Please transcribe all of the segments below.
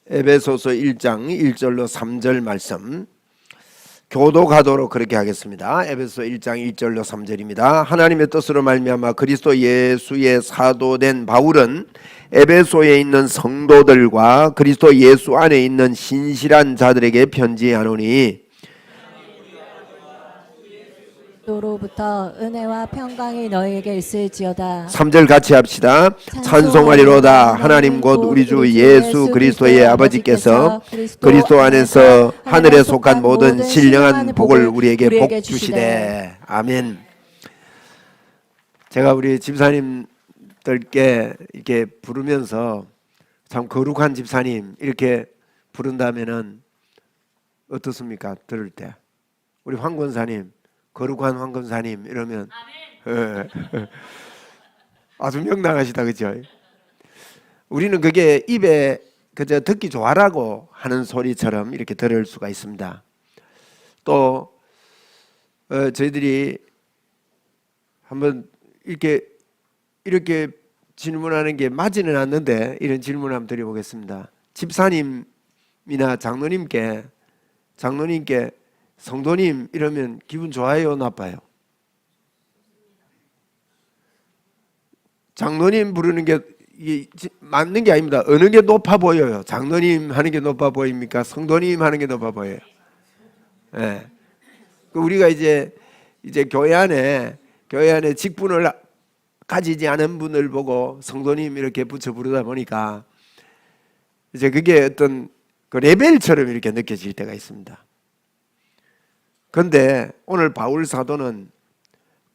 에베소서 1장 1절로 3절 말씀 교도가도록 그렇게 하겠습니다. 에베소서 1장 1절로 3절입니다. 하나님의 뜻으로 말미암아 그리스도 예수의 사도된 바울은 에베소에 있는 성도들과 그리스도 예수 안에 있는 신실한 자들에게 편지하노니 로부터 은혜와 평강이 너희에게 있을지어다. 3절 같이 합시다. 찬송하리로다. 하나님 곧 우리 주 예수 그리스도의 아버지께서 그리스도 안에서 하늘에 속한 모든 신령한 복을 우리에게 복 주시되. 아멘. 제가 우리 집사님들께 이렇게 부르면서 참 거룩한 집사님 이렇게 부른다면은 어떻습니까? 들을 때 우리 황 권사님 거룩한 황 권사님 이러면 아주 명랑하시다, 그죠? 우리는 그게 입에 그저 듣기 좋아라고 하는 소리처럼 이렇게 들을 수가 있습니다. 또 저희들이 한번 이렇게 질문하는 게 맞지는 않는데 이런 질문 한번 드려보겠습니다. 집사님이나 장로님께 성도님 이러면 기분 좋아요, 나빠요? 장로님 부르는 게 맞는 게 아닙니다. 어느 게 높아 보여요? 장로님 하는 게 높아 보입니까? 성도님 하는 게 높아 보여요? 네. 우리가 이제 교회 안에 직분을 가지지 않은 분을 보고 성도님 이렇게 붙여 부르다 보니까 이제 그게 어떤 그 레벨처럼 이렇게 느껴질 때가 있습니다. 그런데 오늘 바울 사도는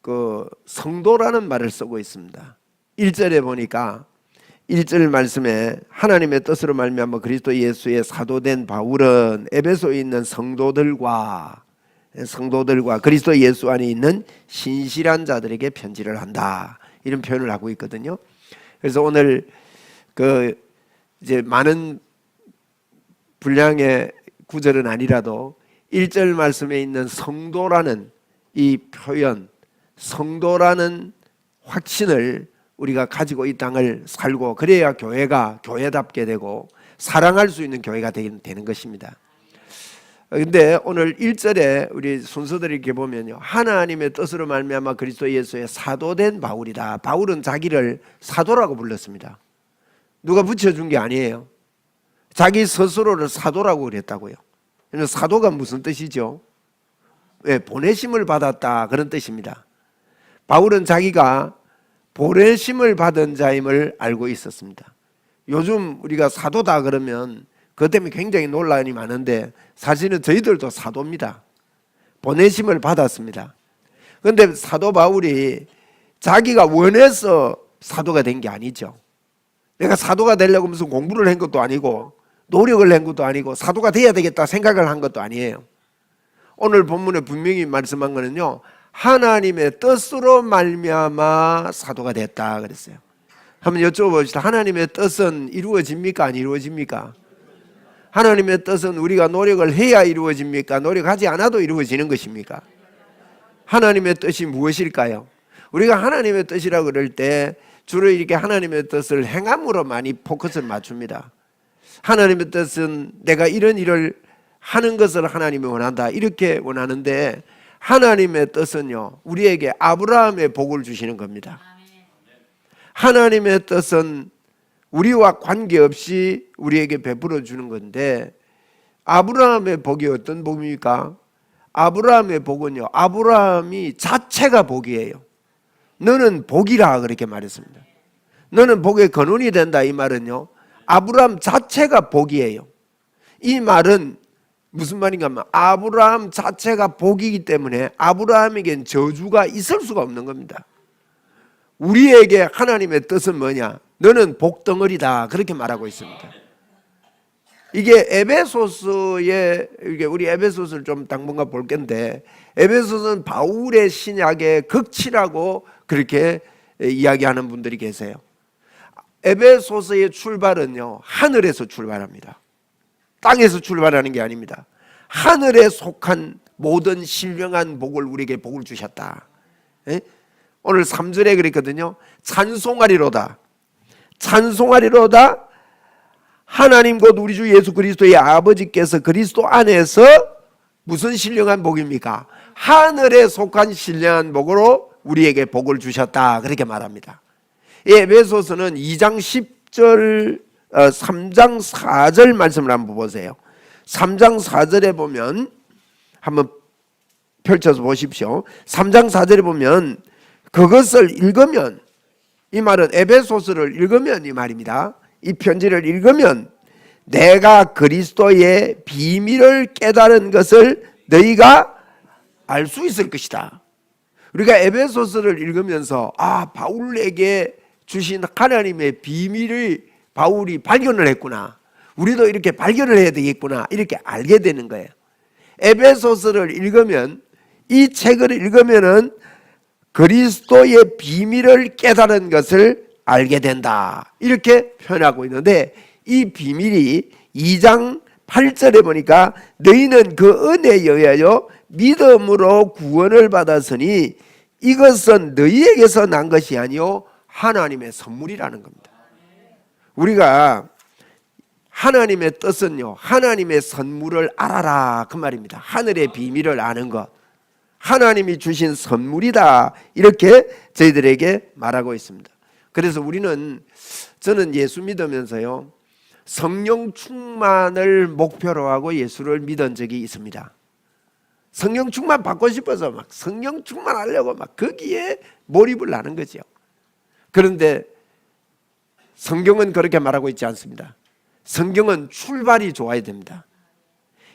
그 성도라는 말을 쓰고 있습니다. 1절에 보니까 1절 말씀에 하나님의 뜻으로 말미암아 그리스도 예수의 사도된 바울은 에베소에 있는 성도들과 그리스도 예수 안에 있는 신실한 자들에게 편지를 한다, 이런 표현을 하고 있거든요. 그래서 오늘 이제 많은 분량의 구절은 아니라도 1절 말씀에 있는 성도라는 이 표현, 성도라는 확신을 우리가 가지고 이 땅을 살고 그래야 교회가 교회답게 되고 사랑할 수 있는 교회가 되는 것입니다. 그런데 오늘 1절에 우리 순서들을 이렇게 보면요, 하나님의 뜻으로 말미암아 그리스도 예수의 사도된 바울이다. 바울은 자기를 사도라고 불렀습니다. 누가 붙여준 게 아니에요. 자기 스스로를 사도라고 그랬다고요. 사도가 무슨 뜻이죠? 보내심을 받았다, 그런 뜻입니다. 바울은 자기가 보내심을 받은 자임을 알고 있었습니다. 요즘 우리가 사도다 그러면 그것 때문에 굉장히 논란이 많은데 사실은 저희들도 사도입니다. 보내심을 받았습니다. 그런데 사도 바울이 자기가 원해서 사도가 된 게 아니죠. 내가 사도가 되려고 무슨 공부를 한 것도 아니고 노력을 한 것도 아니고 사도가 돼야 되겠다 생각을 한 것도 아니에요. 오늘 본문에 분명히 말씀한 거는요, 하나님의 뜻으로 말미암아 사도가 됐다 그랬어요. 한번 여쭤봅시다. 하나님의 뜻은 이루어집니까? 안 이루어집니까? 하나님의 뜻은 우리가 노력을 해야 이루어집니까? 노력하지 않아도 이루어지는 것입니까? 하나님의 뜻이 무엇일까요? 우리가 하나님의 뜻이라고 그럴 때 주로 이렇게 하나님의 뜻을 행함으로 많이 포커스를 맞춥니다. 하나님의 뜻은 내가 이런 일을 하는 것을 하나님이 원한다, 이렇게 원하는데 하나님의 뜻은요, 우리에게 아브라함의 복을 주시는 겁니다. 하나님의 뜻은 우리와 관계없이 우리에게 베풀어 주는 건데 아브라함의 복이 어떤 복입니까? 아브라함의 복은요, 아브라함이 자체가 복이에요. 너는 복이라 그렇게 말했습니다. 너는 복의 근원이 된다, 이 말은요, 아브라함 자체가 복이에요. 이 말은 무슨 말인가 하면 아브라함 자체가 복이기 때문에 아브라함에겐 저주가 있을 수가 없는 겁니다. 우리에게 하나님의 뜻은 뭐냐? 너는 복덩어리다, 그렇게 말하고 있습니다. 이게 에베소서에, 우리 에베소서를 좀 당분간 볼 건데 에베소서는 바울의 신약의 극치라고 그렇게 이야기하는 분들이 계세요. 에베소서의 출발은요, 하늘에서 출발합니다. 땅에서 출발하는 게 아닙니다. 하늘에 속한 모든 신령한 복을 우리에게 복을 주셨다. 오늘 3절에 그랬거든요. 찬송하리로다. 찬송하리로다. 하나님 곧 우리 주 예수 그리스도의 아버지께서 그리스도 안에서 무슨 신령한 복입니까? 하늘에 속한 신령한 복으로 우리에게 복을 주셨다, 그렇게 말합니다. 에베소서는 2장 10절 3장 4절 말씀을 한번 보세요. 3장 4절에 보면 한번 펼쳐서 보십시오. 3장 4절에 보면 그것을 읽으면, 이 말은 에베소서를 읽으면 이 말입니다. 이 편지를 읽으면 내가 그리스도의 비밀을 깨달은 것을 너희가 알 수 있을 것이다. 우리가 에베소서를 읽으면서 바울에게 주신 하나님의 비밀을 바울이 발견을 했구나, 우리도 이렇게 발견을 해야 되겠구나, 이렇게 알게 되는 거예요. 에베소서를 읽으면, 이 책을 읽으면은 그리스도의 비밀을 깨달은 것을 알게 된다, 이렇게 표현하고 있는데, 이 비밀이 2장 8절에 보니까 너희는 그 은혜에 의하여 믿음으로 구원을 받았으니 이것은 너희에게서 난 것이 아니요 하나님의 선물이라는 겁니다. 우리가 하나님의 뜻은요, 하나님의 선물을 알아라, 그 말입니다. 하늘의 비밀을 아는 것, 하나님이 주신 선물이다, 이렇게 저희들에게 말하고 있습니다. 그래서 저는 예수 믿으면서요, 성령 충만을 목표로 하고 예수를 믿은 적이 있습니다. 성령 충만 받고 싶어서 막 성령 충만하려고 막 거기에 몰입을 하는 거죠. 그런데 성경은 그렇게 말하고 있지 않습니다. 성경은 출발이 좋아야 됩니다.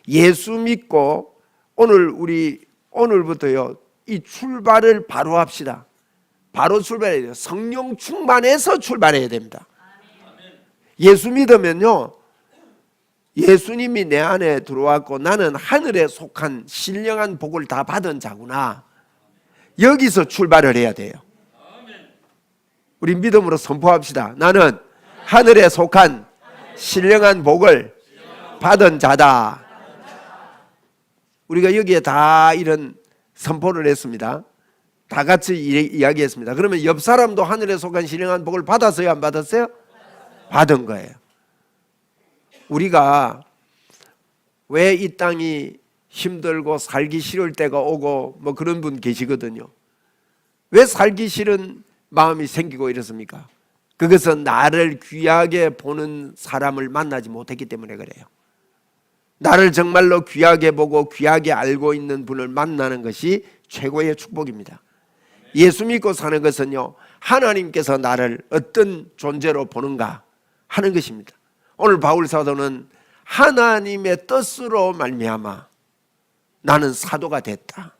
예수 믿고 오늘부터요, 이 출발을 바로 합시다. 바로 출발해야 돼요. 성령 충만해서 출발해야 됩니다. 예수 믿으면요, 예수님이 내 안에 들어왔고 나는 하늘에 속한 신령한 복을 다 받은 자구나, 여기서 출발을 해야 돼요. 우리 믿음으로 선포합시다. 나는 하늘에 속한 신령한 복을 받은 자다. 우리가 여기에 다 이런 선포를 했습니다. 다 같이 이야기했습니다. 그러면 옆 사람도 하늘에 속한 신령한 복을 받았어요, 안 받았어요? 받은 거예요. 우리가 왜 이 땅이 힘들고 살기 싫을 때가 오고 뭐 그런 분 계시거든요. 왜 살기 싫은 마음이 생기고 이렇습니까? 그것은 나를 귀하게 보는 사람을 만나지 못했기 때문에 그래요. 나를 정말로 귀하게 보고 귀하게 알고 있는 분을 만나는 것이 최고의 축복입니다. 예수 믿고 사는 것은요, 하나님께서 나를 어떤 존재로 보는가 하는 것입니다. 오늘 바울 사도는 하나님의 뜻으로 말미암아 나는 사도가 됐다.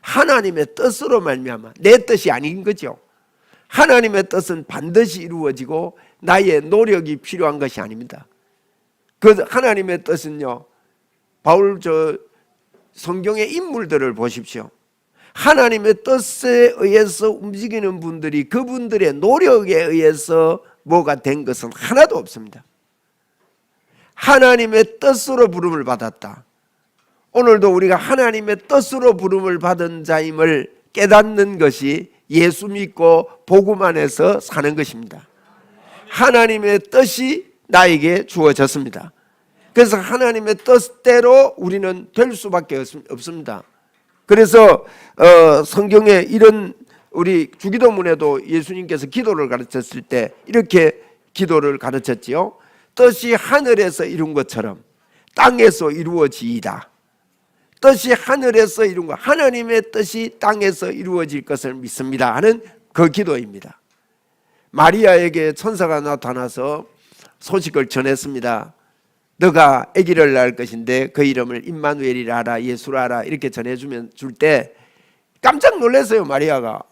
하나님의 뜻으로 말미암아, 내 뜻이 아닌 거죠. 하나님의 뜻은 반드시 이루어지고 나의 노력이 필요한 것이 아닙니다. 그 하나님의 뜻은요, 바울 성경의 인물들을 보십시오. 하나님의 뜻에 의해서 움직이는 분들이 그분들의 노력에 의해서 뭐가 된 것은 하나도 없습니다. 하나님의 뜻으로 부름을 받았다. 오늘도 우리가 하나님의 뜻으로 부름을 받은 자임을 깨닫는 것이 예수 믿고 복음 안에서 사는 것입니다. 하나님의 뜻이 나에게 주어졌습니다. 그래서 하나님의 뜻대로 우리는 될 수밖에 없습니다. 그래서 성경에 이런, 우리 주기도문에도 예수님께서 기도를 가르쳤을 때 이렇게 기도를 가르쳤지요. 뜻이 하늘에서 이룬 것처럼 땅에서 이루어지이다. 뜻이 하늘에서 이룬 것, 하나님의 뜻이 땅에서 이루어질 것을 믿습니다 하는 그 기도입니다. 마리아에게 천사가 나타나서 소식을 전했습니다. 너가 아기를 낳을 것인데 그 이름을 임마누엘이라 하라, 예수라 하라, 이렇게 전해주면 줄 때 깜짝 놀랐어요. 마리아가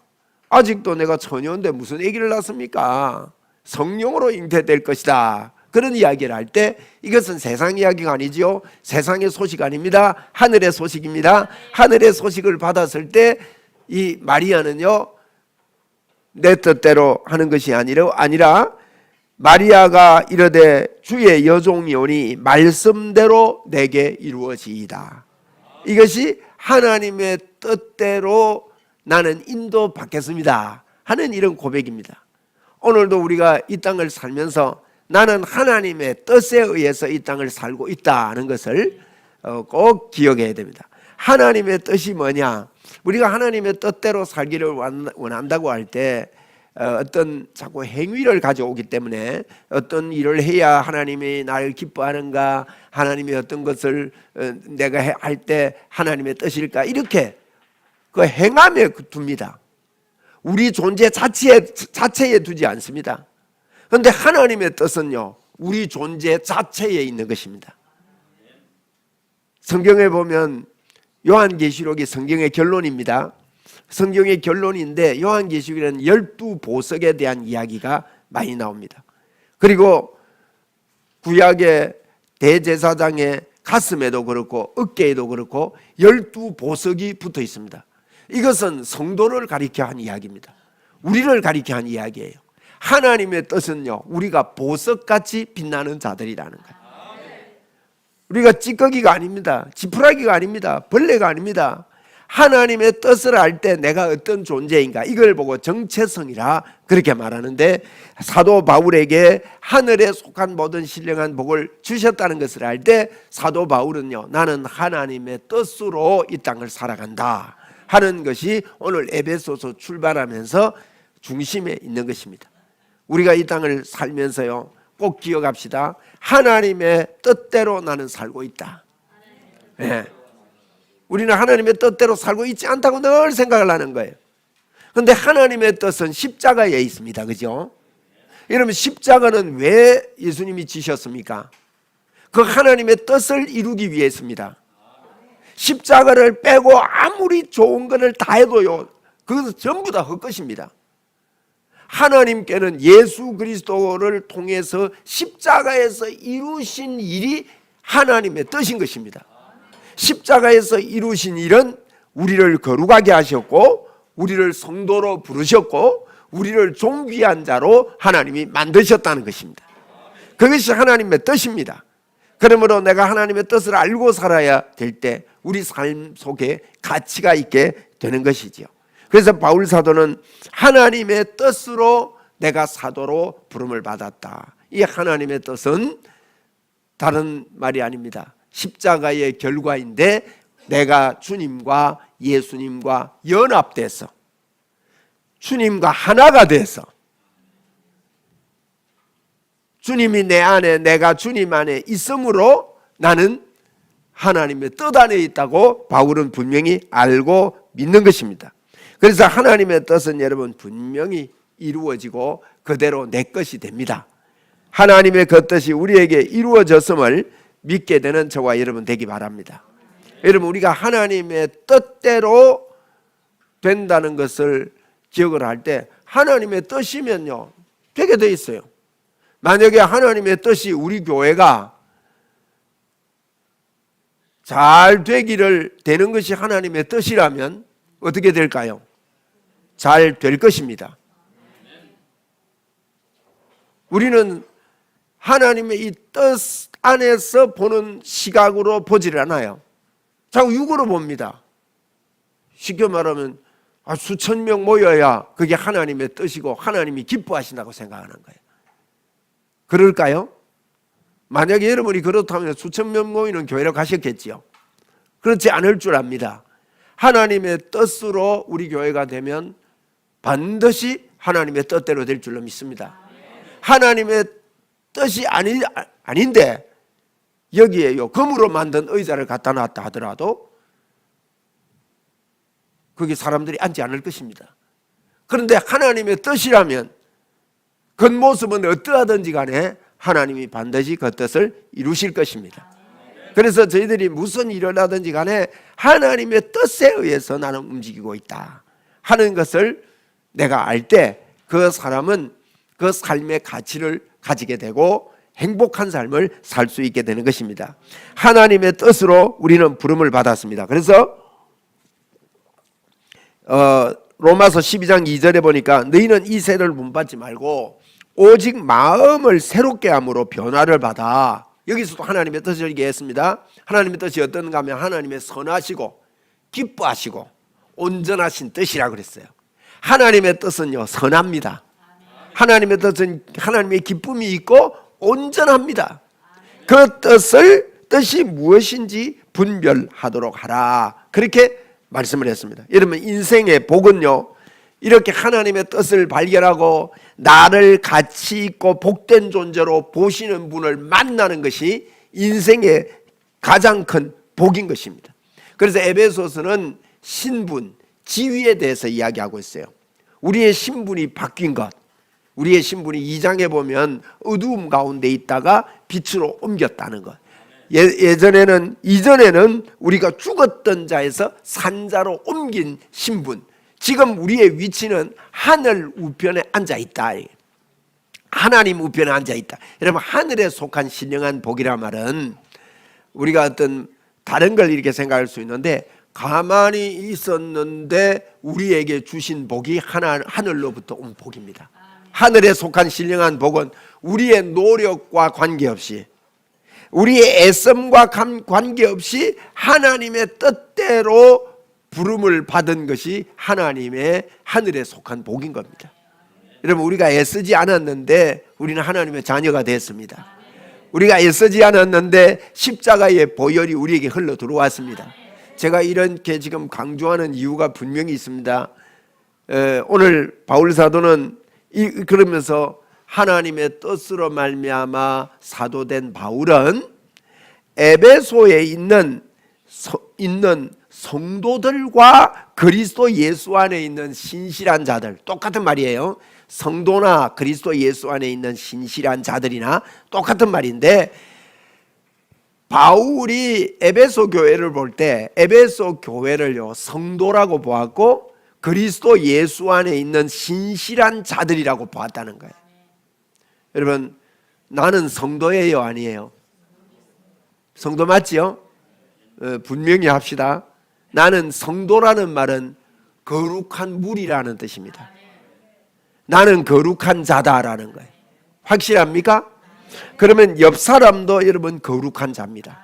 아직도 내가 처녀인데 무슨 아기를 낳습니까? 성령으로 잉태될 것이다, 그런 이야기를 할 때 이것은 세상 이야기가 아니지요. 세상의 소식 아닙니다. 하늘의 소식입니다. 하늘의 소식을 받았을 때 이 마리아는요, 내 뜻대로 하는 것이 아니라 마리아가 이르되 주의 여종이 오니 말씀대로 내게 이루어지이다. 이것이 하나님의 뜻대로 나는 인도받겠습니다 하는 이런 고백입니다. 오늘도 우리가 이 땅을 살면서 나는 하나님의 뜻에 의해서 이 땅을 살고 있다는 것을 꼭 기억해야 됩니다. 하나님의 뜻이 뭐냐? 우리가 하나님의 뜻대로 살기를 원한다고 할 때 어떤 자꾸 행위를 가져오기 때문에 어떤 일을 해야 하나님이 나를 기뻐하는가, 하나님이 어떤 것을 내가 할 때 하나님의 뜻일까, 이렇게 그 행함에 둡니다. 우리 존재 자체에 두지 않습니다. 그런데 하나님의 뜻은요, 우리 존재 자체에 있는 것입니다. 성경에 보면 요한계시록이 성경의 결론입니다. 성경의 결론인데 요한계시록에는 12보석에 대한 이야기가 많이 나옵니다. 그리고 구약의 대제사장의 가슴에도 그렇고 어깨에도 그렇고 12보석이 붙어 있습니다. 이것은 성도를 가리켜 한 이야기입니다. 우리를 가리켜 한 이야기예요. 하나님의 뜻은요, 우리가 보석같이 빛나는 자들이라는 거예요. 우리가 찌꺼기가 아닙니다. 지푸라기가 아닙니다. 벌레가 아닙니다. 하나님의 뜻을 알 때 내가 어떤 존재인가, 이걸 보고 정체성이라 그렇게 말하는데, 사도 바울에게 하늘에 속한 모든 신령한 복을 주셨다는 것을 알 때 사도 바울은요, 나는 하나님의 뜻으로 이 땅을 살아간다 하는 것이 오늘 에베소서 출발하면서 중심에 있는 것입니다. 우리가 이 땅을 살면서요, 꼭 기억합시다. 하나님의 뜻대로 나는 살고 있다. 네. 우리는 하나님의 뜻대로 살고 있지 않다고 늘 생각을 하는 거예요. 그런데 하나님의 뜻은 십자가에 있습니다. 그죠? 여러분, 십자가는 왜 예수님이 지셨습니까? 그 하나님의 뜻을 이루기 위해서입니다. 십자가를 빼고 아무리 좋은 것을 다 해도요, 그것은 전부 다 헛것입니다. 하나님께는 예수 그리스도를 통해서 십자가에서 이루신 일이 하나님의 뜻인 것입니다. 십자가에서 이루신 일은 우리를 거룩하게 하셨고, 우리를 성도로 부르셨고, 우리를 존귀한 자로 하나님이 만드셨다는 것입니다. 그것이 하나님의 뜻입니다. 그러므로 내가 하나님의 뜻을 알고 살아야 될 때 우리 삶 속에 가치가 있게 되는 것이지요. 그래서 바울 사도는 하나님의 뜻으로 내가 사도로 부름을 받았다. 이 하나님의 뜻은 다른 말이 아닙니다. 십자가의 결과인데, 내가 주님과 예수님과 연합돼서 주님과 하나가 돼서 주님이 내 안에, 내가 주님 안에 있으므로 나는 하나님의 뜻 안에 있다고 바울은 분명히 알고 믿는 것입니다. 그래서 하나님의 뜻은 여러분 분명히 이루어지고 그대로 내 것이 됩니다. 하나님의 그 뜻이 우리에게 이루어졌음을 믿게 되는 저와 여러분 되기 바랍니다. 여러분, 우리가 하나님의 뜻대로 된다는 것을 기억을 할 때, 하나님의 뜻이면요 되게 돼 있어요. 만약에 하나님의 뜻이 우리 교회가 잘 되기를 되는 것이 하나님의 뜻이라면 어떻게 될까요? 잘 될 것입니다. 우리는 하나님의 이 뜻 안에서 보는 시각으로 보지를 않아요. 자꾸 육으로 봅니다. 쉽게 말하면 수천 명 모여야 그게 하나님의 뜻이고 하나님이 기뻐하신다고 생각하는 거예요. 그럴까요? 만약에 여러분이 그렇다면 수천 명 모이는 교회로 가셨겠지요. 그렇지 않을 줄 압니다. 하나님의 뜻으로 우리 교회가 되면 반드시 하나님의 뜻대로 될 줄로 믿습니다. 하나님의 뜻이 아닌데 여기에요, 금으로 만든 의자를 갖다 놨다 하더라도 거기 사람들이 앉지 않을 것입니다. 그런데 하나님의 뜻이라면 겉모습은 어떠하든지 간에 하나님이 반드시 그 뜻을 이루실 것입니다. 그래서 저희들이 무슨 일을 하든지 간에 하나님의 뜻에 의해서 나는 움직이고 있다 하는 것을 내가 알 때 그 사람은 그 삶의 가치를 가지게 되고 행복한 삶을 살 수 있게 되는 것입니다. 하나님의 뜻으로 우리는 부름을 받았습니다. 그래서 로마서 12장 2절에 보니까 너희는 이 세대를 본받지 말고 오직 마음을 새롭게 함으로 변화를 받아. 여기서도 하나님의 뜻을 얘기했습니다. 하나님의 뜻이 어떤가 하면 하나님의 선하시고 기뻐하시고 온전하신 뜻이라고 그랬어요. 하나님의 뜻은요 선합니다. 하나님의 뜻은 하나님의 기쁨이 있고 온전합니다. 그 뜻이 무엇인지 분별하도록 하라. 그렇게 말씀을 했습니다. 여러분, 인생의 복은요, 이렇게 하나님의 뜻을 발견하고 나를 가치 있고 복된 존재로 보시는 분을 만나는 것이 인생의 가장 큰 복인 것입니다. 그래서 에베소서는 신분, 지위에 대해서 이야기하고 있어요. 우리의 신분이 바뀐 것, 우리의 신분이 2장에 보면 어두움 가운데 있다가 빛으로 옮겼다는 것. 이전에는 우리가 죽었던 자에서 산 자로 옮긴 신분. 지금 우리의 위치는 하늘 우편에 앉아 있다. 하나님 우편에 앉아 있다. 여러분, 하늘에 속한 신령한 복이란 말은 우리가 어떤 다른 걸 이렇게 생각할 수 있는데, 가만히 있었는데 우리에게 주신 복이 하늘로부터 온 복입니다. 하늘에 속한 신령한 복은 우리의 노력과 관계없이, 우리의 애씀과 관계없이 하나님의 뜻대로 부름을 받은 것이 하나님의 하늘에 속한 복인 겁니다. 여러분, 우리가 애쓰지 않았는데 우리는 하나님의 자녀가 됐습니다. 우리가 애쓰지 않았는데 십자가의 보혈이 우리에게 흘러 들어왔습니다. 제가 이렇게 지금 강조하는 이유가 분명히 있습니다. 오늘 바울 사도는 그러면서 하나님의 뜻으로 말미암아 사도된 바울은 에베소에 있는 성도들과 그리스도 예수 안에 있는 신실한 자들, 똑같은 말이에요. 성도나 그리스도 예수 안에 있는 신실한 자들이나 똑같은 말인데, 바울이 에베소 교회를 볼 때 에베소 교회를요 성도라고 보았고 그리스도 예수 안에 있는 신실한 자들이라고 보았다는 거예요. 여러분, 나는 성도예요, 아니에요? 성도 맞지요? 분명히 합시다. 나는 성도라는 말은 거룩한 무리라는 뜻입니다. 나는 거룩한 자다라는 거예요. 확실합니까? 그러면 옆 사람도 여러분 거룩한 자입니다.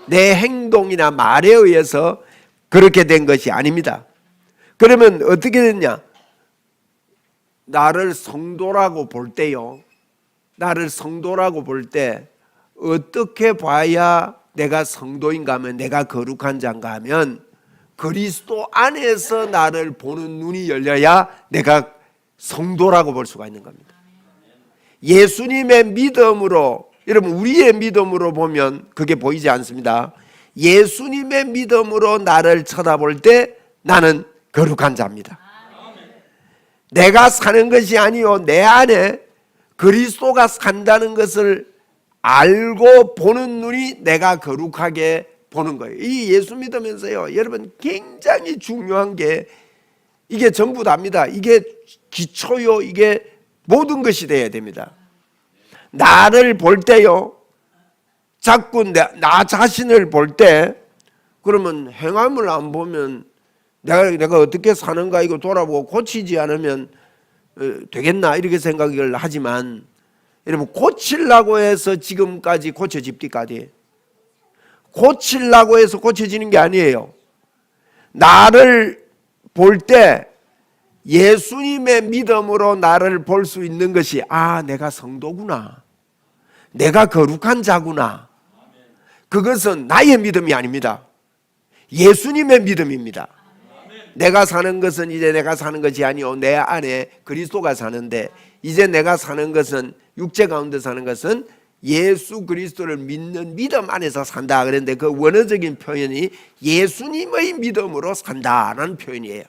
내 행동이나 말에 의해서 그렇게 된 것이 아닙니다. 그러면 어떻게 됐냐? 나를 성도라고 볼 때요, 나를 성도라고 볼 때 어떻게 봐야 내가 성도인가 하면, 내가 거룩한 자인가 하면, 그리스도 안에서 나를 보는 눈이 열려야 내가 성도라고 볼 수가 있는 겁니다. 예수님의 믿음으로, 여러분, 우리의 믿음으로 보면 그게 보이지 않습니다. 예수님의 믿음으로 나를 쳐다볼 때 나는 거룩한 자입니다. 내가 사는 것이 아니요, 내 안에 그리스도가 산다는 것을 알고 보는 눈이 내가 거룩하게 보는 거예요. 이 예수 믿으면서요, 여러분, 굉장히 중요한 게 이게 전부 답니다. 이게 기초요, 이게 모든 것이 돼야 됩니다. 나를 볼 때요, 자꾸 나 자신을 볼 때, 그러면 행함을 안 보면 내가 어떻게 사는가 이거 돌아보고 고치지 않으면 되겠나 이렇게 생각을 하지만, 여러분, 고치려고 해서 지금까지 고쳐집니까지? 고치려고 해서 고쳐지는 게 아니에요. 나를 볼 때 예수님의 믿음으로 나를 볼 수 있는 것이, 아, 내가 성도구나, 내가 거룩한 자구나. 그것은 나의 믿음이 아닙니다. 예수님의 믿음입니다. 내가 사는 것은 이제 내가 사는 것이 아니오, 내 안에 그리스도가 사는데, 이제 내가 사는 것은, 육체 가운데 사는 것은 예수 그리스도를 믿는 믿음 안에서 산다. 그런데 그 원어적인 표현이 예수님의 믿음으로 산다라는 표현이에요.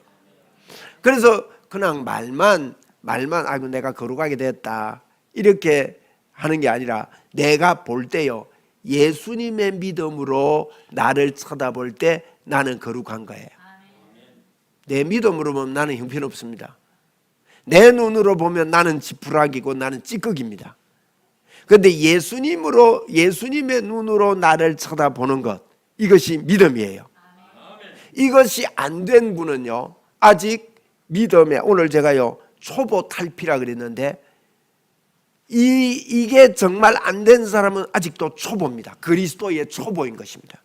그래서 그냥 말만 아이고 내가 거룩하게 됐다 이렇게 하는 게 아니라, 내가 볼 때요, 예수님의 믿음으로 나를 쳐다볼 때 나는 거룩한 거예요. 내 믿음으로 보면 나는 형편없습니다. 내 눈으로 보면 나는 지푸라기고 나는 찌꺼기입니다. 그런데 예수님의 눈으로 나를 쳐다보는 것, 이것이 믿음이에요. 이것이 안 된 분은요, 아직 믿음에, 오늘 제가요 초보 탈피라 그랬는데, 이게 정말 안 된 사람은 아직도 초보입니다. 그리스도의 초보인 것입니다.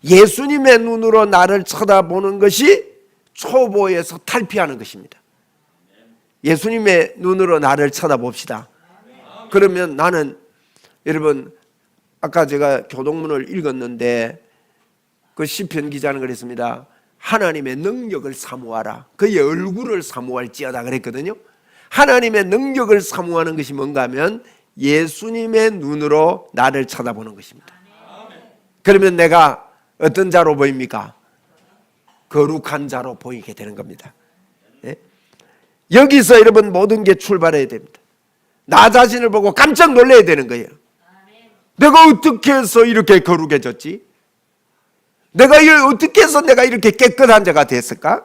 예수님의 눈으로 나를 쳐다보는 것이 초보에서 탈피하는 것입니다. 예수님의 눈으로 나를 쳐다봅시다. 그러면 나는 여러분 아까 제가 교동문을 읽었는데 그 시편 기자는 그랬습니다. 하나님의 능력을 사모하라. 그의 얼굴을 사모할지어다 그랬거든요. 하나님의 능력을 사모하는 것이 뭔가 하면 예수님의 눈으로 나를 쳐다보는 것입니다. 그러면 내가 어떤 자로 보입니까? 거룩한 자로 보이게 되는 겁니다. 예? 여기서 여러분 모든 게 출발해야 됩니다. 나 자신을 보고 깜짝 놀라야 되는 거예요. 내가 어떻게 해서 이렇게 거룩해졌지? 내가 어떻게 해서 내가 이렇게 깨끗한 자가 됐을까?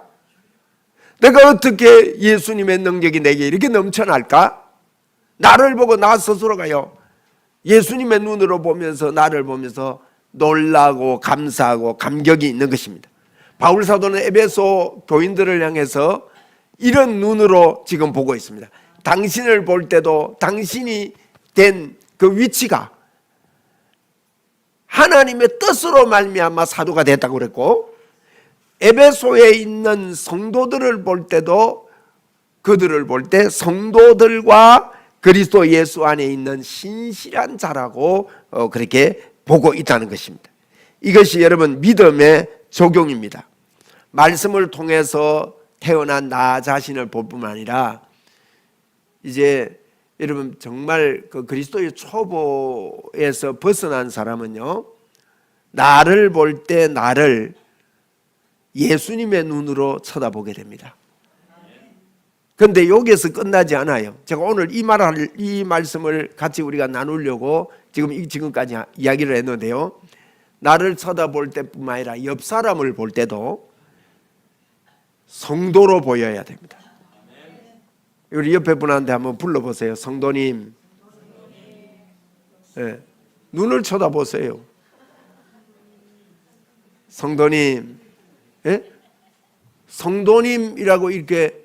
내가 어떻게 예수님의 능력이 내게 이렇게 넘쳐날까? 나를 보고 나 스스로가요, 예수님의 눈으로 보면서 나를 보면서 놀라고 감사하고 감격이 있는 것입니다. 바울 사도는 에베소 교인들을 향해서 이런 눈으로 지금 보고 있습니다. 당신을 볼 때도 당신이 된 그 위치가 하나님의 뜻으로 말미암아 사도가 됐다고 그랬고, 에베소에 있는 성도들을 볼 때도 그들을 볼 때 성도들과 그리스도 예수 안에 있는 신실한 자라고 그렇게 보고 있다는 것입니다. 이것이 여러분 믿음의 적용입니다. 말씀을 통해서 태어난 나 자신을 볼 뿐만 아니라 이제 여러분 정말 그 그리스도의 초보에서 벗어난 사람은요, 나를 볼 때 나를 예수님의 눈으로 쳐다보게 됩니다. 그런데 여기에서 끝나지 않아요. 제가 오늘 이 말씀을 같이 우리가 나누려고 지금까지 이야기를 했는데요, 나를 쳐다볼 때뿐만 아니라 옆 사람을 볼 때도 성도로 보여야 됩니다. 우리 옆에 분한테 한번 불러보세요. 성도님. 네. 눈을 쳐다보세요. 성도님. 네? 성도님이라고 이렇게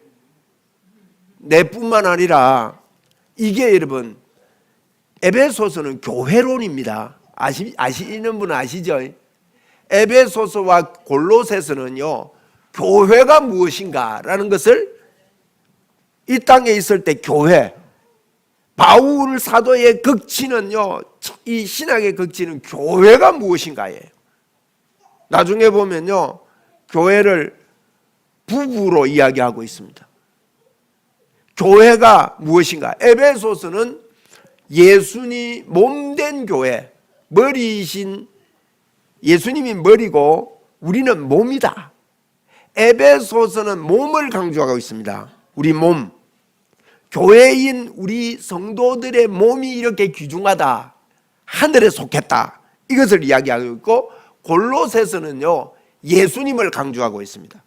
내뿐만 아니라 이게 여러분 에베소서는 교회론입니다. 아시는 분은 아시죠? 에베소서와 골로새서는요, 교회가 무엇인가라는 것을 이 땅에 있을 때 교회, 바울 사도의 극치는요, 이 신학의 극치는 교회가 무엇인가예요. 나중에 보면요, 교회를 부부로 이야기하고 있습니다. 교회가 무엇인가? 에베소서는 예수님 몸된 교회, 머리이신 예수님이 머리고 우리는 몸이다. 에베소서는 몸을 강조하고 있습니다. 우리 몸, 교회인 우리 성도들의 몸이 이렇게 귀중하다, 하늘에 속했다, 이것을 이야기하고 있고, 골로새서는요 예수님을 강조하고 있습니다.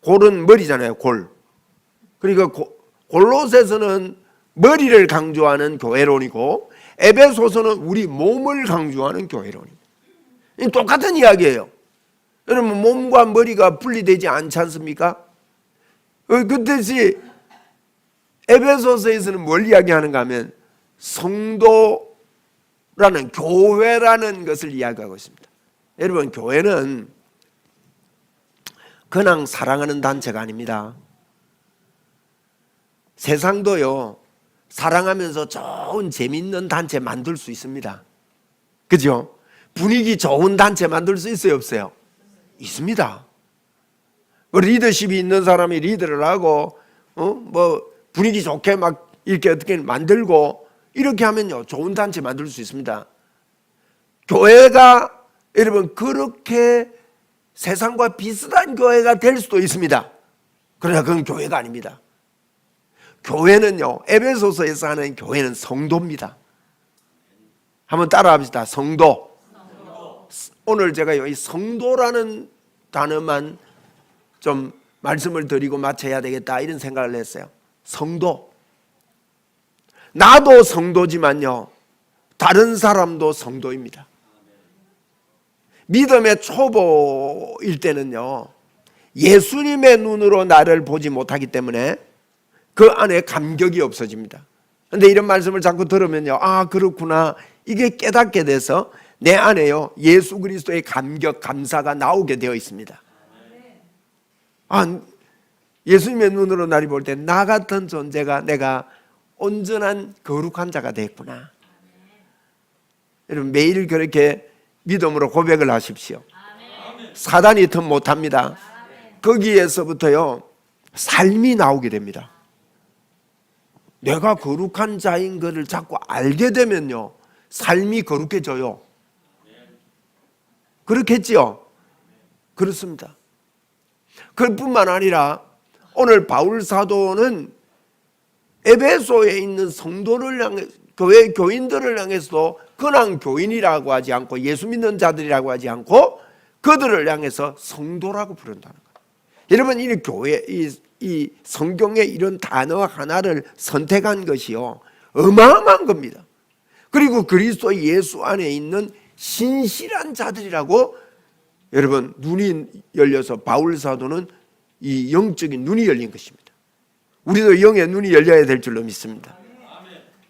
골은 머리잖아요. 골. 그러니까 골로새서는 머리를 강조하는 교회론이고, 에베소서는 우리 몸을 강조하는 교회론입니다. 똑같은 이야기예요. 여러분 몸과 머리가 분리되지 않지 않습니까? 그 뜻이 에베소서에서는 뭘 이야기하는가 하면 성도라는, 교회라는 것을 이야기하고 있습니다. 여러분 교회는 그냥 사랑하는 단체가 아닙니다. 세상도요 사랑하면서 좋은 재밌는 단체 만들 수 있습니다. 그죠? 분위기 좋은 단체 만들 수 있어요, 없어요? 있습니다. 리더십이 있는 사람이 리더를 하고 뭐 분위기 좋게 막 이렇게 어떻게 만들고 이렇게 하면요 좋은 단체 만들 수 있습니다. 교회가 여러분 그렇게 세상과 비슷한 교회가 될 수도 있습니다. 그러나 그건 교회가 아닙니다. 교회는요, 에베소서에서 하는 교회는 성도입니다. 한번 따라합시다. 성도. 오늘 제가 이 성도라는 단어만 좀 말씀을 드리고 마쳐야 되겠다 이런 생각을 했어요. 성도. 나도 성도지만요, 다른 사람도 성도입니다. 믿음의 초보일 때는요, 예수님의 눈으로 나를 보지 못하기 때문에 그 안에 감격이 없어집니다. 그런데 이런 말씀을 자꾸 들으면요, 아 그렇구나, 이게 깨닫게 돼서 내 안에요 예수 그리스도의 감격, 감사가 나오게 되어 있습니다. 아, 예수님의 눈으로 나를 볼 때 나 같은 존재가 내가 온전한 거룩한 자가 됐구나. 여러분 매일 그렇게 믿음으로 고백을 하십시오. 사단이 더 못합니다. 거기에서부터요 삶이 나오게 됩니다. 내가 거룩한 자인 것을 자꾸 알게 되면요 삶이 거룩해져요. 그렇겠지요? 그렇습니다. 그뿐만 아니라 오늘 바울 사도는 에베소에 있는 성도를 향해 교회 교인들을 향해서도 그냥 교인이라고 하지 않고 예수 믿는 자들이라고 하지 않고 그들을 향해서 성도라고 부른다는 거예요. 여러분 이 교회 이 성경의 이런 단어 하나를 선택한 것이요 어마어마한 겁니다. 그리고 그리스도 예수 안에 있는 신실한 자들이라고 여러분 눈이 열려서 바울 사도는 이 영적인 눈이 열린 것입니다. 우리도 영의 눈이 열려야 될 줄로 믿습니다.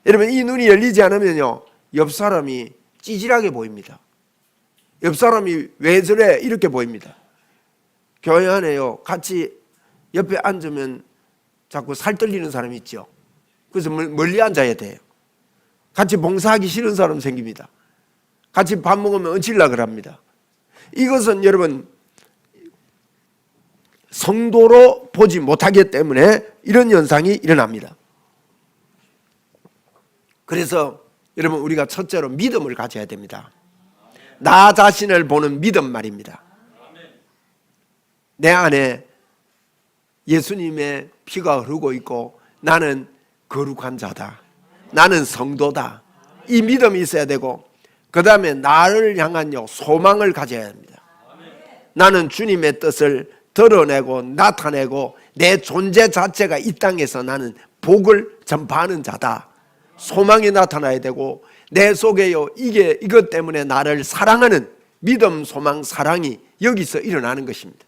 여러분 이 눈이 열리지 않으면요 옆 사람이 찌질하게 보입니다. 옆 사람이 왜 저래 이렇게 보입니다. 교회 안에요 같이 옆에 앉으면 자꾸 살 떨리는 사람이 있죠. 그래서 멀리 앉아야 돼요. 같이 봉사하기 싫은 사람 생깁니다. 같이 밥 먹으면 얹히려고 합니다. 이것은 여러분 성도로 보지 못하기 때문에 이런 현상이 일어납니다. 그래서 여러분 우리가 첫째로 믿음을 가져야 됩니다. 나 자신을 보는 믿음 말입니다. 내 안에 예수님의 피가 흐르고 있고 나는 거룩한 자다. 나는 성도다. 이 믿음이 있어야 되고 그 다음에 나를 향한 소망을 가져야 합니다. 나는 주님의 뜻을 드러내고 나타내고 내 존재 자체가 이 땅에서 나는 복을 전파하는 자다. 소망이 나타나야 되고 내 속에요 이것 때문에 나를 사랑하는 믿음, 소망, 사랑이 여기서 일어나는 것입니다.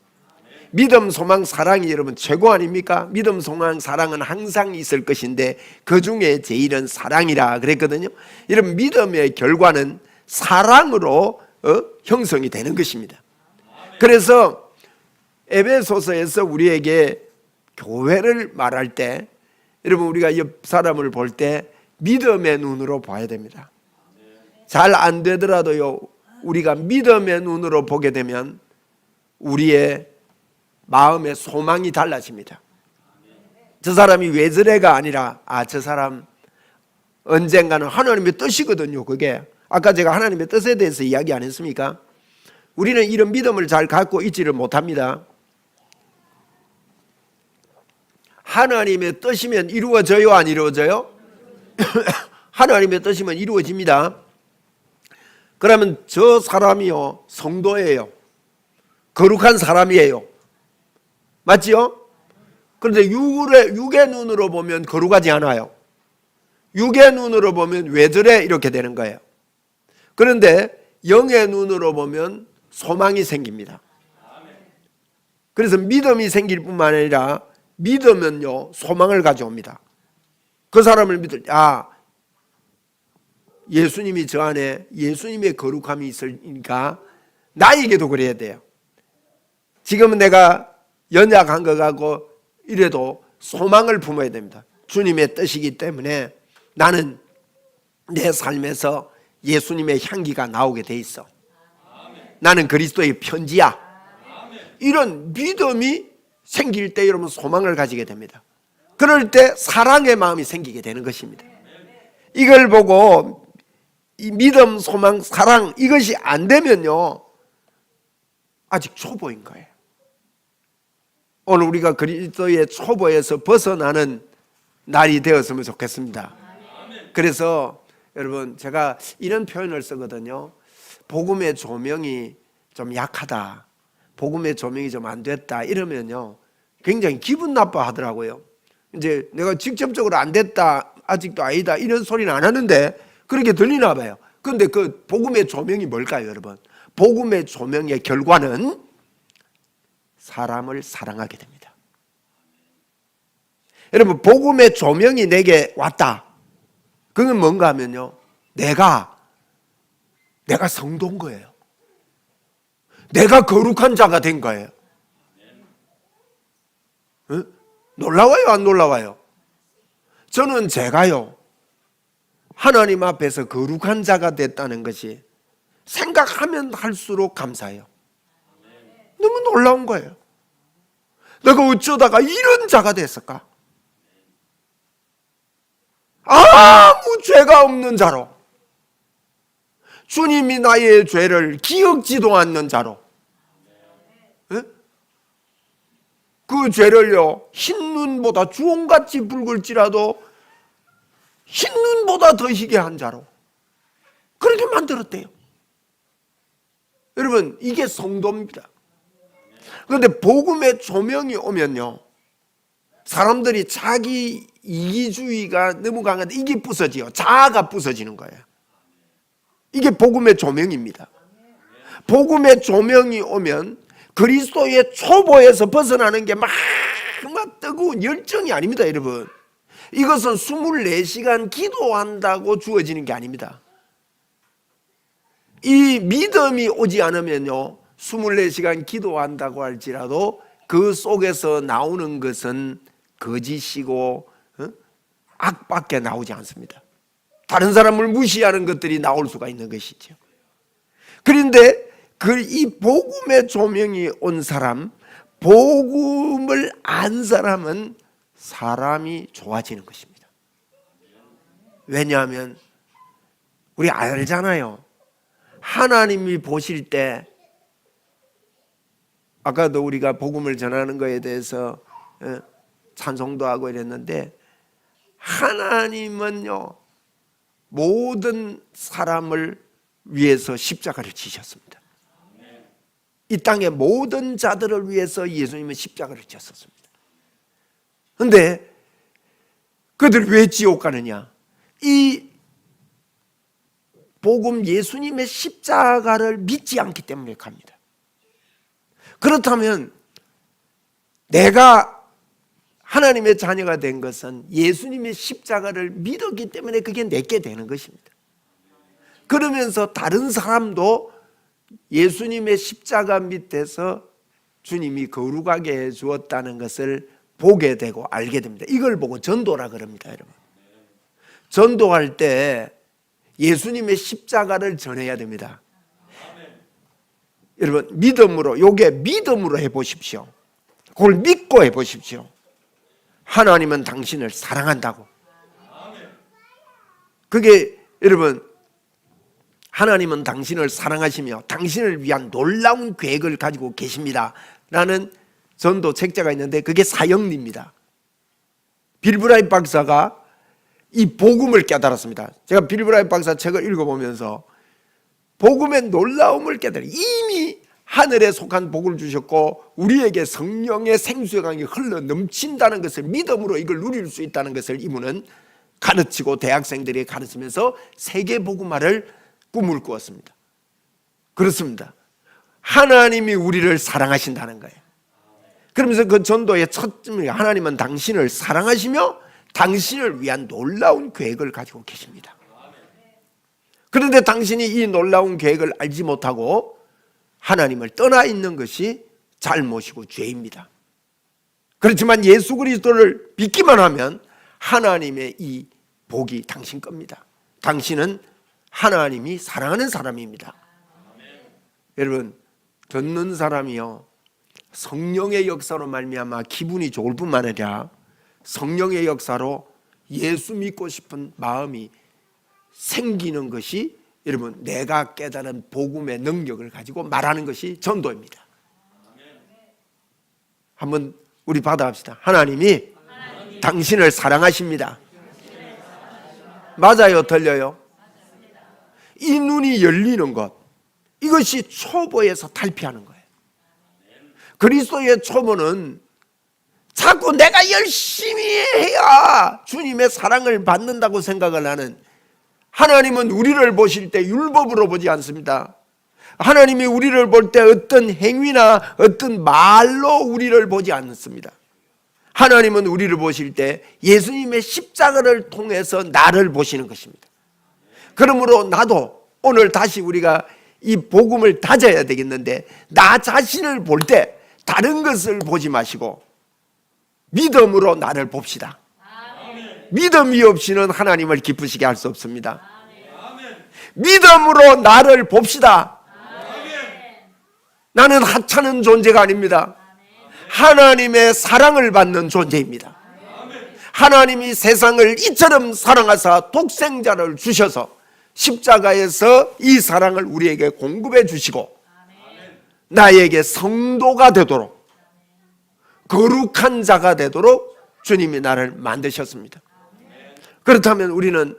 믿음, 소망, 사랑이 여러분 최고 아닙니까? 믿음, 소망, 사랑은 항상 있을 것인데 그 중에 제일은 사랑이라 그랬거든요. 여러분 믿음의 결과는 사랑으로 형성이 되는 것입니다. 그래서 에베소서에서 우리에게 교회를 말할 때 여러분 우리가 옆 사람을 볼 때 믿음의 눈으로 봐야 됩니다. 잘 안 되더라도요 우리가 믿음의 눈으로 보게 되면 우리의 마음의 소망이 달라집니다. 저 사람이 왜 저래가 아니라 저 사람 언젠가는 하나님의 뜻이거든요. 그게 아까 제가 하나님의 뜻에 대해서 이야기 안 했습니까? 우리는 이런 믿음을 잘 갖고 있지를 못합니다. 하나님의 뜻이면 이루어져요 안 이루어져요? 하나님의 뜻이면 이루어집니다. 그러면 저 사람이요 성도예요. 거룩한 사람이에요. 맞지요? 그런데 육의 눈으로 보면 거룩하지 않아요. 육의 눈으로 보면 왜 저래 이렇게 되는 거예요. 그런데 영의 눈으로 보면 소망이 생깁니다. 그래서 믿음이 생길 뿐만 아니라 믿으면요 소망을 가져옵니다. 그 사람을 예수님이 저 안에 예수님의 거룩함이 있으니까 나에게도 그래야 돼요. 지금은 내가 연약한 것 같고 이래도 소망을 품어야 됩니다. 주님의 뜻이기 때문에 나는 내 삶에서 예수님의 향기가 나오게 돼 있어. 나는 그리스도의 편지야. 이런 믿음이 생길 때 여러분 소망을 가지게 됩니다. 그럴 때 사랑의 마음이 생기게 되는 것입니다. 이걸 보고 이 믿음, 소망, 사랑 이것이 안 되면요 아직 초보인 거예요. 오늘 우리가 그리스도의 초보에서 벗어나는 날이 되었으면 좋겠습니다. 그래서 여러분 제가 이런 표현을 쓰거든요. 복음의 조명이 좀 약하다, 복음의 조명이 좀 안 됐다 이러면요 굉장히 기분 나빠하더라고요. 이제 내가 직접적으로 안 됐다, 아직도 아니다 이런 소리는 안 하는데 그렇게 들리나 봐요. 그런데 그 복음의 조명이 뭘까요, 여러분? 복음의 조명의 결과는 사람을 사랑하게 됩니다. 여러분 복음의 조명이 내게 왔다. 그건 뭔가 하면요 내가 성도인 거예요. 내가 거룩한 자가 된 거예요. 놀라워요 안 놀라워요? 저는 제가요 하나님 앞에서 거룩한 자가 됐다는 것이 생각하면 할수록 감사해요. 너무 놀라운 거예요. 내가 어쩌다가 이런 자가 됐을까? 아무 죄가 없는 자로, 주님이 나의 죄를 기억지도 않는 자로, 그 죄를요 흰눈보다 주홍같이 붉을지라도 흰눈보다 더 희게 한 자로 그렇게 만들었대요. 여러분, 이게 성도입니다. 그런데 복음의 조명이 오면요 사람들이 자기 이기주의가 너무 강한데 이게 부서지요. 자아가 부서지는 거예요. 이게 복음의 조명입니다. 복음의 조명이 오면 그리스도의 초보에서 벗어나는 게 막 뜨거운 열정이 아닙니다. 여러분, 이것은 24시간 기도한다고 주어지는 게 아닙니다. 이 믿음이 오지 않으면요 24시간 기도한다고 할지라도 그 속에서 나오는 것은 거짓이고 악밖에 나오지 않습니다. 다른 사람을 무시하는 것들이 나올 수가 있는 것이죠. 그런데 이 복음의 조명이 온 사람, 복음을 안 사람은 사람이 좋아지는 것입니다. 왜냐하면 우리 알잖아요. 하나님이 보실 때, 아까도 우리가 복음을 전하는 것에 대해서 찬송도 하고 이랬는데, 하나님은요 모든 사람을 위해서 십자가를 지셨습니다. 이 땅의 모든 자들을 위해서 예수님은 십자가를 지셨습니다. 그런데 그들이 왜 지옥 가느냐? 이 복음 예수님의 십자가를 믿지 않기 때문에 갑니다. 그렇다면 내가 하나님의 자녀가 된 것은 예수님의 십자가를 믿었기 때문에 그게 내게 되는 것입니다. 그러면서 다른 사람도 예수님의 십자가 밑에서 주님이 거룩하게 해 주었다는 것을 보게 되고 알게 됩니다. 이걸 보고 전도라 그럽니다. 여러분, 전도할 때 예수님의 십자가를 전해야 됩니다. 여러분, 믿음으로, 요게 믿음으로 해보십시오. 그걸 믿고 해보십시오. 하나님은 당신을 사랑한다고. 그게 여러분, 하나님은 당신을 사랑하시며 당신을 위한 놀라운 계획을 가지고 계십니다 라는 전도 책자가 있는데 그게 사형리입니다. 빌 브라이트 박사가 이 복음을 깨달았습니다. 제가 빌 브라이트 박사 책을 읽어보면서 복음의 놀라움을 깨달아, 이미 하늘에 속한 복을 주셨고 우리에게 성령의 생수의 강이 흘러 넘친다는 것을 믿음으로 이걸 누릴 수 있다는 것을 이분은 가르치고 대학생들이 가르치면서 세계 복음화를 꿈을 꾸었습니다. 그렇습니다. 하나님이 우리를 사랑하신다는 거예요. 그러면서 그 전도의 첫 점이 하나님은 당신을 사랑하시며 당신을 위한 놀라운 계획을 가지고 계십니다. 그런데 당신이 이 놀라운 계획을 알지 못하고 하나님을 떠나 있는 것이 잘못이고 죄입니다. 그렇지만 예수 그리스도를 믿기만 하면 하나님의 이 복이 당신 겁니다. 당신은 하나님이 사랑하는 사람입니다. 여러분, 듣는 사람이요 성령의 역사로 말미암아 기분이 좋을 뿐만 아니라 성령의 역사로 예수 믿고 싶은 마음이 생기는 것이 여러분 내가 깨달은 복음의 능력을 가지고 말하는 것이 전도입니다. 한번 우리 받아합시다. 하나님이 당신을 사랑하십니다. 맞아요, 들려요? 이 눈이 열리는 것, 이것이 초보에서 탈피하는 거예요. 그리스도의 초보는 자꾸 내가 열심히 해야 주님의 사랑을 받는다고 생각을 하는, 하나님은 우리를 보실 때 율법으로 보지 않습니다. 하나님이 우리를 볼 때 어떤 행위나 어떤 말로 우리를 보지 않습니다. 하나님은 우리를 보실 때 예수님의 십자가를 통해서 나를 보시는 것입니다. 그러므로 나도 오늘 다시 우리가 이 복음을 다져야 되겠는데, 나 자신을 볼 때 다른 것을 보지 마시고 믿음으로 나를 봅시다. 믿음이 없이는 하나님을 기쁘시게 할 수 없습니다. 믿음으로 나를 봅시다. 나는 하찮은 존재가 아닙니다. 하나님의 사랑을 받는 존재입니다. 하나님이 세상을 이처럼 사랑하사 독생자를 주셔서 십자가에서 이 사랑을 우리에게 공급해 주시고 나에게 성도가 되도록 거룩한 자가 되도록 주님이 나를 만드셨습니다. 그렇다면 우리는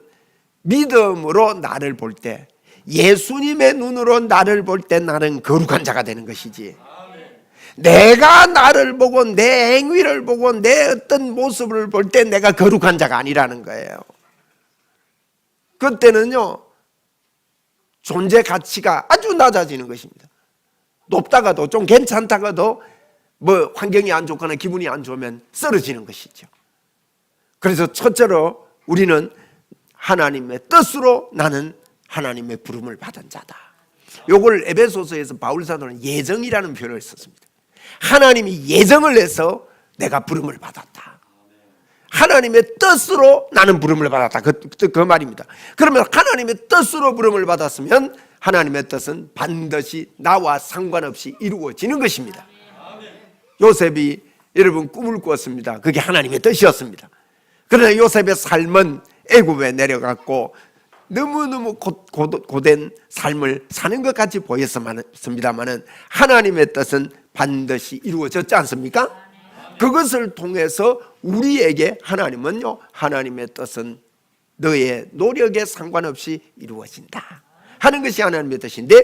믿음으로 나를 볼 때, 예수님의 눈으로 나를 볼 때 나는 거룩한 자가 되는 것이지, 내가 나를 보고 내 행위를 보고 내 어떤 모습을 볼 때 내가 거룩한 자가 아니라는 거예요. 그때는요 존재 가치가 아주 낮아지는 것입니다. 높다가도 좀 괜찮다가도 뭐 환경이 안 좋거나 기분이 안 좋으면 쓰러지는 것이죠. 그래서 첫째로 우리는 하나님의 뜻으로 나는 하나님의 부름을 받은 자다. 요걸 에베소서에서 바울 사도는 예정이라는 표현을 썼습니다. 하나님이 예정을 해서 내가 부름을 받았다. 하나님의 뜻으로 나는 부름을 받았다. 그 말입니다. 그러면 하나님의 뜻으로 부름을 받았으면 하나님의 뜻은 반드시 나와 상관없이 이루어지는 것입니다. 요셉이 여러분 꿈을 꿨습니다. 그게 하나님의 뜻이었습니다. 그러나 요셉의 삶은 애굽에 내려갔고 너무너무 고된 삶을 사는 것 같이 보였습니다만 하나님의 뜻은 반드시 이루어졌지 않습니까? 그것을 통해서 우리에게 하나님은요, 하나님의 뜻은 너의 노력에 상관없이 이루어진다 하는 것이 하나님의 뜻인데,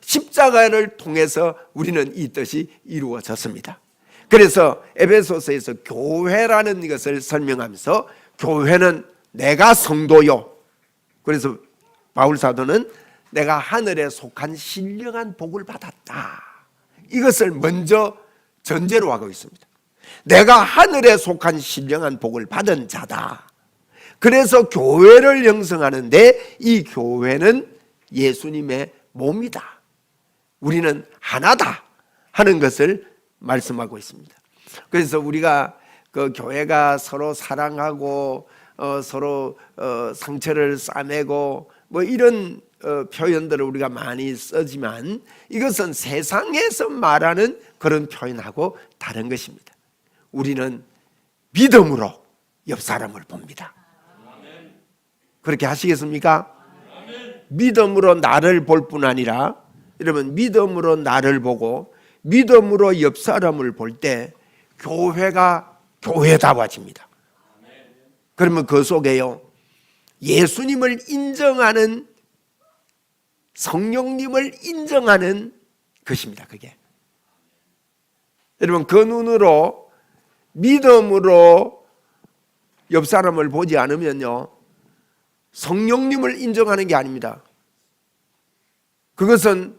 십자가를 통해서 우리는 이 뜻이 이루어졌습니다. 그래서 에베소서에서 교회라는 것을 설명하면서 교회는 내가 성도요, 그래서 바울 사도는 내가 하늘에 속한 신령한 복을 받았다, 이것을 먼저 전제로 하고 있습니다. 내가 하늘에 속한 신령한 복을 받은 자다. 그래서 교회를 형성하는데 이 교회는 예수님의 몸이다, 우리는 하나다 하는 것을 말씀하고 있습니다. 그래서 우리가 그 교회가 서로 사랑하고 서로 상처를 싸매고 뭐 이런 표현들을 우리가 많이 쓰지만 이것은 세상에서 말하는 그런 표현하고 다른 것입니다. 우리는 믿음으로 옆 사람을 봅니다. 그렇게 하시겠습니까? 믿음으로 나를 볼 뿐 아니라 여러분, 믿음으로 나를 보고 믿음으로 옆 사람을 볼 때 교회가 교회다워집니다. 그러면 그 속에요, 예수님을 인정하는, 성령님을 인정하는 것입니다. 그게 여러분, 그 눈으로 믿음으로 옆 사람을 보지 않으면요, 성령님을 인정하는 게 아닙니다. 그것은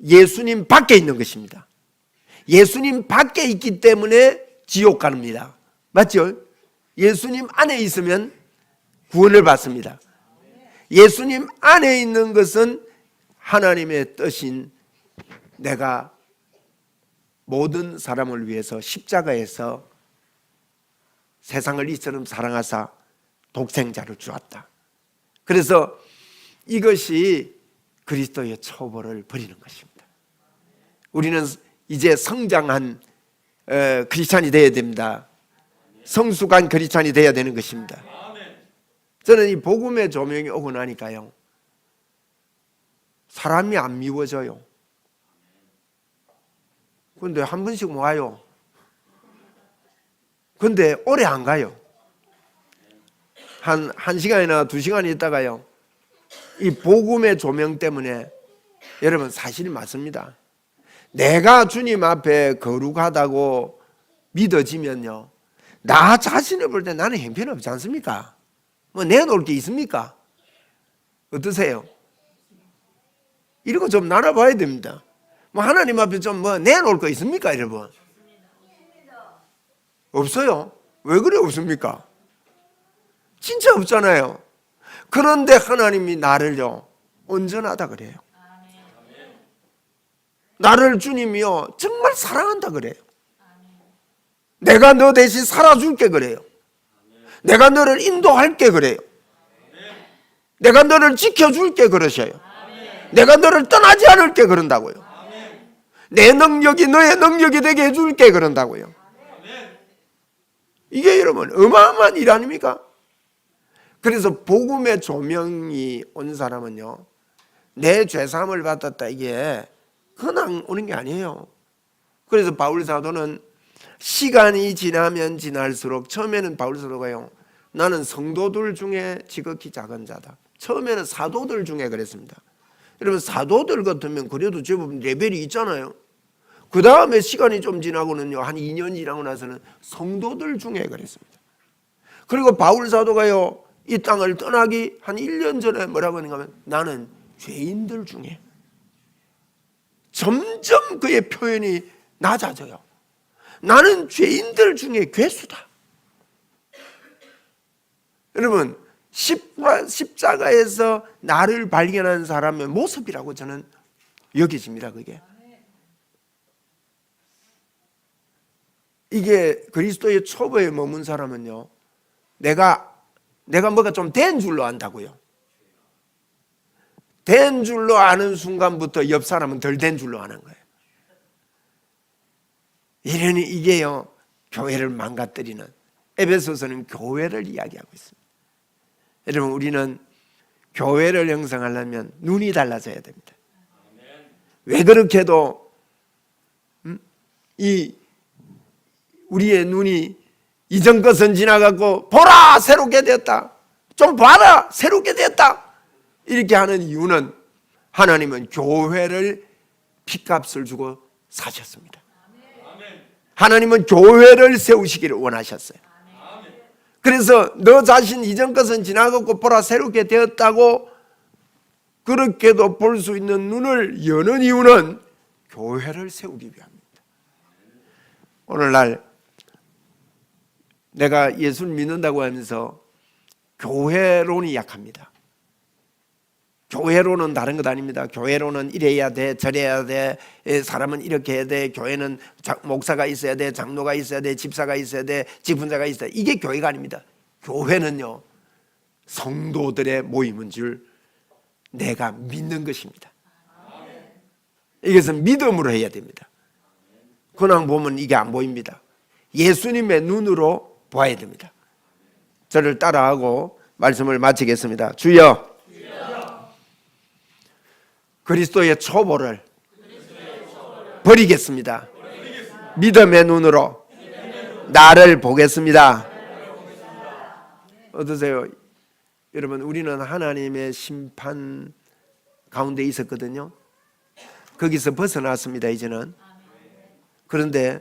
예수님 밖에 있는 것입니다. 예수님 밖에 있기 때문에 지옥 갑니다. 맞죠? 예수님 안에 있으면 구원을 받습니다. 예수님 안에 있는 것은 하나님의 뜻인 내가 모든 사람을 위해서 십자가에서 세상을 이처럼 사랑하사 독생자를 주었다. 그래서 이것이 그리스도의 처벌을 버리는 것입니다. 우리는 이제 성장한 크리스찬이 되어야 됩니다. 성숙한 크리스찬이 되어야 되는 것입니다. 저는 이 복음의 조명이 오고 나니까요, 사람이 안 미워져요. 근데 한 번씩 와요. 근데 오래 안 가요. 한 시간이나 2시간 있다가요, 이 복음의 조명 때문에 여러분 사실이 맞습니다. 내가 주님 앞에 거룩하다고 믿어지면요, 나 자신을 볼 때 나는 형편없지 않습니까? 뭐 내놓을 게 있습니까? 어떠세요? 이런 거 좀 나눠봐야 됩니다. 뭐 하나님 앞에 좀 뭐 내놓을 거 있습니까, 여러분? 없어요. 왜 그래 없습니까? 진짜 없잖아요. 그런데 하나님이 나를요 온전하다 그래요. 나를 주님이요 정말 사랑한다 그래요. 내가 너 대신 살아줄게 그래요. 내가 너를 인도할게 그래요. 내가 너를 지켜줄게 그러셔요. 내가 너를 떠나지 않을게 그런다고요. 내 능력이 너의 능력이 되게 해줄게 그런다고요. 이게 여러분 어마어마한 일 아닙니까? 그래서 복음의 조명이 온 사람은요, 내 죄사함을 받았다, 이게 그냥 오는 게 아니에요. 그래서 바울 사도는 시간이 지나면 지날수록, 처음에는 바울 사도가요, 나는 성도들 중에 지극히 작은 자다. 처음에는 사도들 중에 그랬습니다. 여러분 사도들 같으면 그래도 제법 레벨이 있잖아요. 그 다음에 시간이 좀 지나고는요, 한 2년 지나고 나서는 성도들 중에 그랬습니다. 그리고 바울 사도가요, 이 땅을 떠나기 한 1년 전에 뭐라고 하는가 하면 나는 죄인들 중에, 점점 그의 표현이 낮아져요. 나는 죄인들 중에 괴수다. 여러분 십자가에서 나를 발견한 사람의 모습이라고 저는 여겨집니다. 그게 이게 그리스도의 초보에 머문 사람은요, 내가 뭐가 좀 된 줄로 안다고요. 된 줄로 아는 순간부터 옆 사람은 덜 된 줄로 아는 거예요. 이러니 이게요, 교회를 망가뜨리는, 에베소서는 교회를 이야기하고 있습니다. 여러분 우리는 교회를 형성하려면 눈이 달라져야 됩니다. 왜 그렇게도 우리의 눈이 이전 것은 지나갔고 보라 새롭게 되었다, 좀 봐라 새롭게 되었다, 이렇게 하는 이유는 하나님은 교회를 핏값을 주고 사셨습니다. 하나님은 교회를 세우시기를 원하셨어요. 그래서 너 자신 이전 것은 지나갔고 보라 새롭게 되었다고 그렇게도 볼 수 있는 눈을 여는 이유는 교회를 세우기 위함입니다. 오늘날 내가 예수를 믿는다고 하면서 교회론이 약합니다. 교회론은 다른 것 아닙니다. 교회론은 이래야 돼, 저래야 돼, 사람은 이렇게 해야 돼, 교회는 목사가 있어야 돼, 장로가 있어야 돼, 집사가 있어야 돼, 직분자가 있어야 돼. 이게 교회가 아닙니다. 교회는요, 성도들의 모임인 줄 내가 믿는 것입니다. 이것은 믿음으로 해야 됩니다. 그냥 보면 이게 안 보입니다. 예수님의 눈으로 봐야 됩니다. 저를 따라하고 말씀을 마치겠습니다. 주여, 그리스도의 초보를 버리겠습니다. 믿음의 눈으로 나를 보겠습니다. 어떠세요? 여러분 우리는 하나님의 심판 가운데 있었거든요. 거기서 벗어났습니다. 이제는. 그런데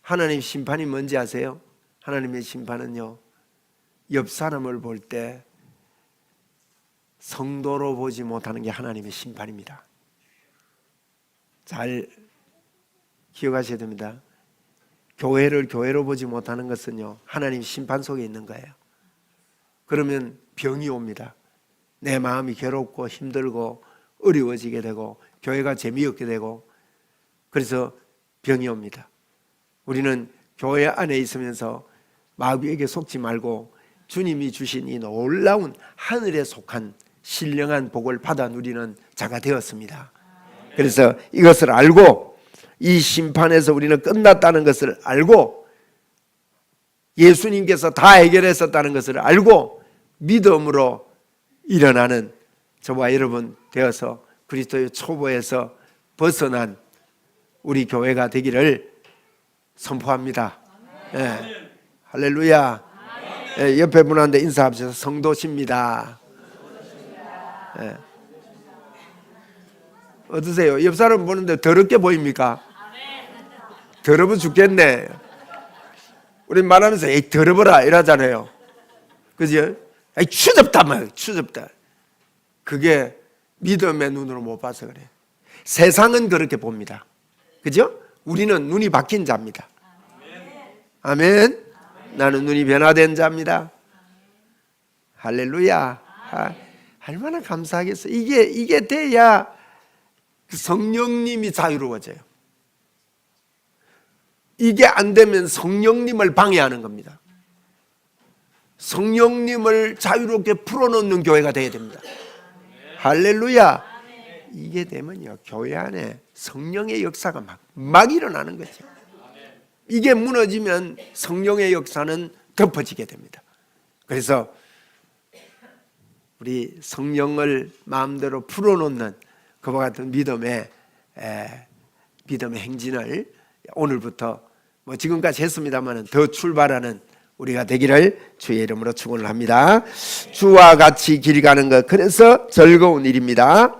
하나님 심판이 뭔지 아세요? 하나님의 심판은요, 옆 사람을 볼 때 성도로 보지 못하는 게 하나님의 심판입니다. 잘 기억하셔야 됩니다. 교회를 교회로 보지 못하는 것은요, 하나님 심판 속에 있는 거예요. 그러면 병이 옵니다. 내 마음이 괴롭고 힘들고 어려워지게 되고 교회가 재미없게 되고, 그래서 병이 옵니다. 우리는 교회 안에 있으면서 마귀에게 속지 말고 주님이 주신 이 놀라운 하늘에 속한 신령한 복을 받아 누리는 자가 되었습니다. 그래서 이것을 알고 이 심판에서 우리는 끝났다는 것을 알고 예수님께서 다 해결했었다는 것을 알고 믿음으로 일어나는 저와 여러분 되어서 그리스도의 초보에서 벗어난 우리 교회가 되기를 선포합니다. 네. 할렐루야. 네. 옆에 분한테 인사하셔서 성도십니다. 네. 어떠세요? 옆 사람 보는데 더럽게 보입니까? 더러워 죽겠네. 우리 말하면서 에이 더러워라 이러잖아요. 그죠? 에이 추접다 말 추접다. 그게 믿음의 눈으로 못 봐서 그래. 세상은 그렇게 봅니다. 그죠? 우리는 눈이 바뀐 자입니다. 아멘. 나는 눈이 변화된 자입니다. 할렐루야. 얼마나 감사하겠어. 이게 돼야 성령님이 자유로워져요. 이게 안 되면 성령님을 방해하는 겁니다. 성령님을 자유롭게 풀어놓는 교회가 되어야 됩니다. 할렐루야. 이게 되면요, 교회 안에 성령의 역사가 막 일어나는 거죠. 이게 무너지면 성령의 역사는 덮어지게 됩니다. 그래서 우리 성령을 마음대로 풀어놓는 그와 같은 믿음의 행진을 오늘부터 지금까지 했습니다만 더 출발하는 우리가 되기를 주의 이름으로 축원을 합니다. 주와 같이 길 가는 것, 그래서 즐거운 일입니다.